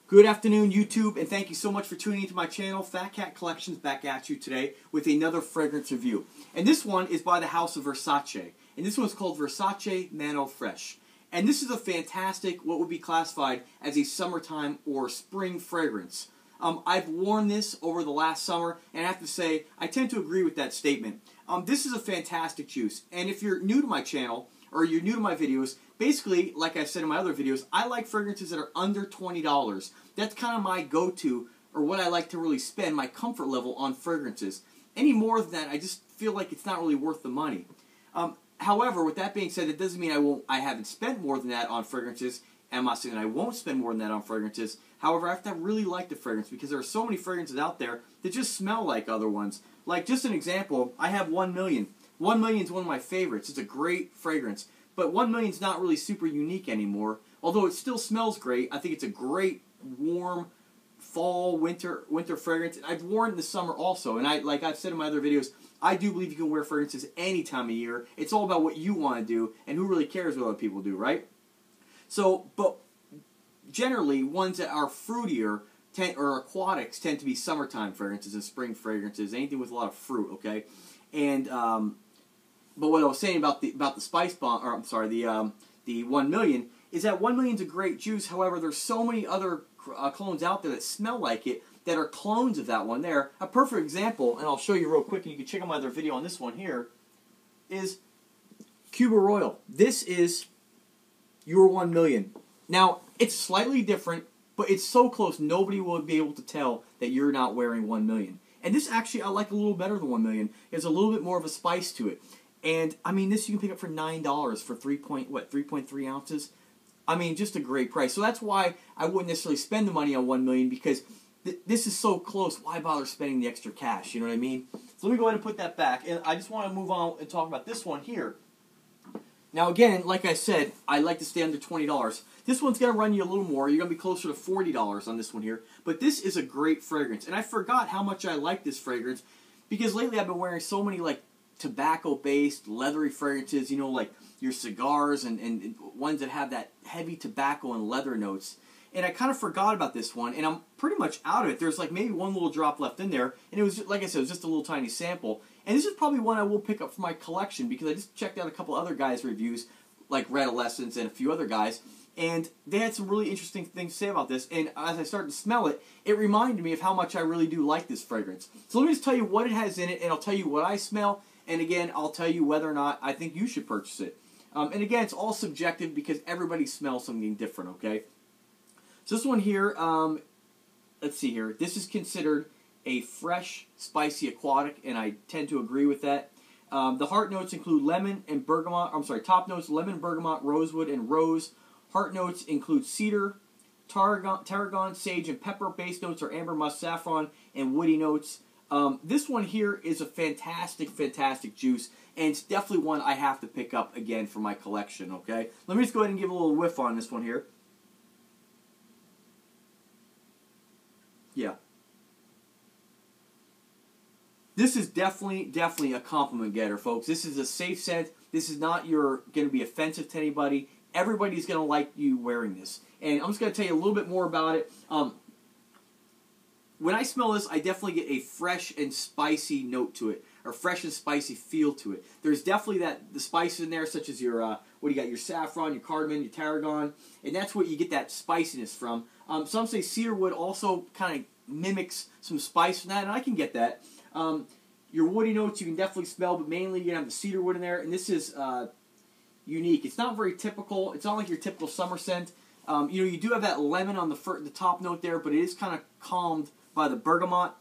Good afternoon, YouTube, and thank you so much for tuning into my channel. Fat Cat Collections back at you today with another fragrance review. And this one is by the house of Versace. And this one's called Versace Eau Fraiche. And this is a fantastic, what would be classified as a summertime or spring fragrance. I've worn this over the last summer, and I have to say, I tend to agree with that statement. This is a fantastic juice. And if you're new to my channel, or you're new to my videos, basically, like I said in my other videos, I like fragrances that are under $20. That's kind of my go-to, or what I like to really spend my comfort level on fragrances. Any more than that, I just feel like it's not really worth the money. However, with that being said, it doesn't mean I haven't spent more than that on fragrances. And I'm not saying that I won't spend more than that on fragrances. However, I have to really like the fragrance because there are so many fragrances out there that just smell like other ones. Like, just an example, I have 1 Million. 1 Million is one of my favorites. It's a great fragrance. But 1 Million is not really super unique anymore. Although it still smells great, I think it's a great, warm, fall, winter fragrance. I've worn it in the summer also. And like I've said in my other videos, I do believe you can wear fragrances any time of year. It's all about what you want to do, and who really cares what other people do, right? So, but generally, ones that are fruitier or aquatics tend to be summertime fragrances and spring fragrances, anything with a lot of fruit, okay? And but what I was saying about the Spice Bomb, or I'm sorry, the 1 Million, is that 1 Million's a great juice. However, there's so many other clones out there that smell like it that are clones of that one there. A perfect example, and I'll show you real quick, and you can check out my other video on this one here, is Cuba Royal. This is your 1 Million. Now, it's slightly different, but it's so close, nobody will be able to tell that you're not wearing 1 Million. And this actually I like a little better than 1 Million. There's a little bit more of a spice to it. And, I mean, this you can pick up for $9 for 3.3 ounces? I mean, just a great price. So that's why I wouldn't necessarily spend the money on 1 Million, because this is so close. Why bother spending the extra cash? You know what I mean? So let me go ahead and put that back. And I just want to move on and talk about this one here. Now, again, like I said, I like to stay under $20. This one's going to run you a little more. You're going to be closer to $40 on this one here. But this is a great fragrance. And I forgot how much I like this fragrance, because lately I've been wearing so many, like, tobacco-based, leathery fragrances, you know, like your cigars and ones that have that heavy tobacco and leather notes. And I kind of forgot about this one, and I'm pretty much out of it. There's like maybe one little drop left in there, and it was, like I said, it was just a little tiny sample. And this is probably one I will pick up for my collection, because I just checked out a couple other guys' reviews, like Red Adolescence and a few other guys, and they had some really interesting things to say about this. And as I started to smell it, it reminded me of how much I really do like this fragrance. So let me just tell you what it has in it, and I'll tell you what I smell, and again, I'll tell you whether or not I think you should purchase it. And again, it's all subjective because everybody smells something different, okay? So this one here, let's see here. This is considered a fresh, spicy aquatic, and I tend to agree with that. The heart notes include lemon and bergamot. I'm sorry, top notes, lemon, bergamot, rosewood, and rose. Heart notes include cedar, tarragon, sage, and pepper. Base notes are amber, musk, saffron, and woody notes. This one here is a fantastic, fantastic juice, and it's definitely one I have to pick up again for my collection, okay? Let me just go ahead and give a little whiff on this one here. Yeah. This is definitely a compliment getter, folks. This is a safe scent. This is not going to be offensive to anybody. Everybody's going to like you wearing this. And I'm just going to tell you a little bit more about it. When I smell this, I definitely get a fresh and spicy note to it, or fresh and spicy feel to it. There's definitely the spices in there, such as your, what do you got, your saffron, your cardamom, your tarragon, and that's what you get that spiciness from. Some say cedarwood also kind of mimics some spice from that, and I can get that. Your woody notes you can definitely smell, but mainly you're going to have the cedarwood in there, and this is unique. It's not very typical. It's not like your typical summer scent. You know, you do have that lemon on the top note there, but it is kind of calmed by the bergamot.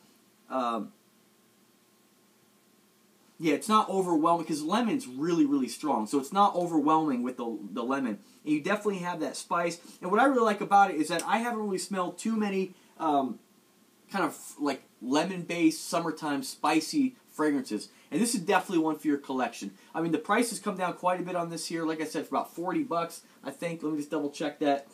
Yeah, it's not overwhelming, because lemon's really, really strong, so it's not overwhelming with the lemon. And you definitely have that spice. And what I really like about it is that I haven't really smelled too many kind of like lemon-based, summertime, spicy fragrances. And this is definitely one for your collection. I mean, the price has come down quite a bit on this here. Like I said, for about 40 bucks, I think. Let me just double check that.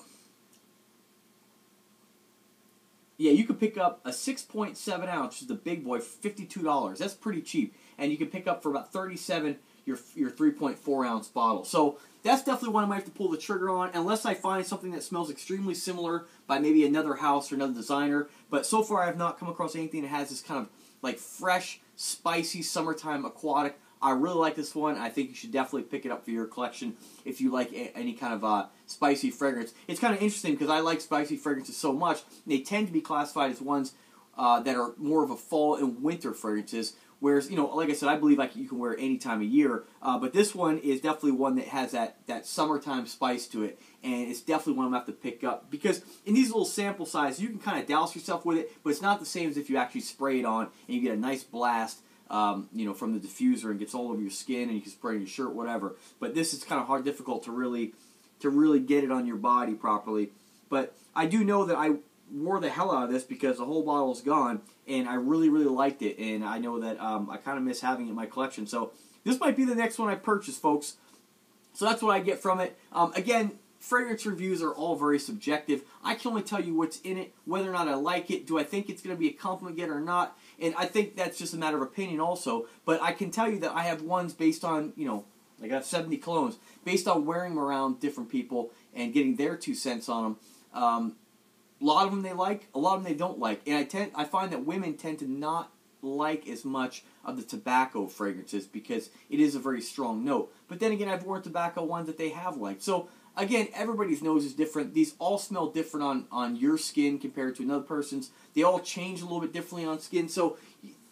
Yeah, you could pick up a 6.7 ounce, which is the big boy, for $52. That's pretty cheap. And you can pick up for about $37 your 3.4 ounce bottle. So that's definitely one I might have to pull the trigger on, unless I find something that smells extremely similar by maybe another house or another designer. But so far I have not come across anything that has this kind of like fresh, spicy, summertime aquatic. I really like this one. I think you should definitely pick it up for your collection if you like any kind of spicy fragrance. It's kind of interesting because I like spicy fragrances so much. They tend to be classified as ones that are more of a fall and winter fragrances. Whereas, you know, like I said, I believe you can wear it any time of year. But this one is definitely one that has that summertime spice to it. And it's definitely one I'm going to have to pick up. Because in these little sample sizes, you can kind of douse yourself with it. But it's not the same as if you actually spray it on and you get a nice blast, you know, from the diffuser and gets all over your skin and you can spray on your shirt, whatever. But this is kind of difficult to really get it on your body properly. But I do know that I wore the hell out of this because the whole bottle is gone, and I really, really liked it, and I know that I kind of miss having it in my collection. So this might be the next one I purchase, folks. So that's what I get from it. Again, fragrance reviews are all very subjective. I can only tell you what's in it, whether or not I like it. Do I think it's going to be a compliment getter or not? And I think that's just a matter of opinion also. But I can tell you that I have ones based on, you know, I got 70 colognes, based on wearing them around different people and getting their 2 cents on them. A lot of them they like, a lot of them they don't like. And I find that women tend to not like as much of the tobacco fragrances because it is a very strong note. But then again, I've worn tobacco ones that they have liked. So again, everybody's nose is different. These all smell different on your skin compared to another person's. They all change a little bit differently on skin. So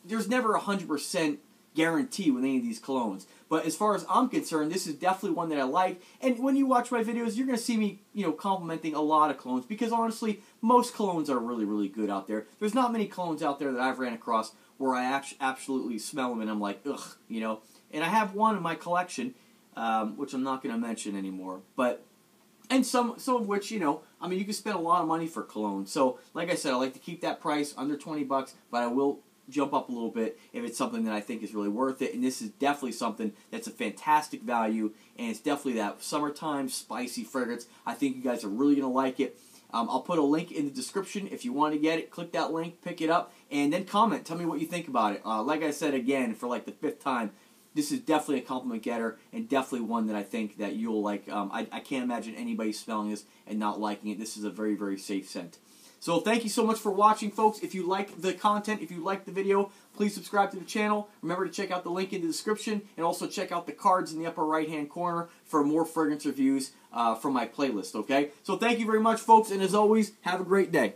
there's never 100% guarantee with any of these colognes. But as far as I'm concerned, this is definitely one that I like. And when you watch my videos, you're going to see me, you know, complimenting a lot of colognes because honestly, most colognes are really, really good out there. There's not many colognes out there that I've ran across where I absolutely smell them and I'm like, ugh, you know. And I have one in my collection, which I'm not going to mention anymore. And some of which, you know, I mean, you can spend a lot of money for cologne. So, like I said, I like to keep that price under 20 bucks, but I will jump up a little bit if it's something that I think is really worth it. And this is definitely something that's a fantastic value, and it's definitely that summertime spicy fragrance. I think you guys are really going to like it. I'll put a link in the description if you want to get it. Click that link, pick it up, and then comment. Tell me what you think about it. Like I said again, for like the 5th time, this is definitely a compliment getter and definitely one that I think that you'll like. I can't imagine anybody smelling this and not liking it. This is a very, very safe scent. So thank you so much for watching, folks. If you like the content, if you like the video, please subscribe to the channel. Remember to check out the link in the description and also check out the cards in the upper right-hand corner for more fragrance reviews from my playlist, okay? So thank you very much, folks, and as always, have a great day.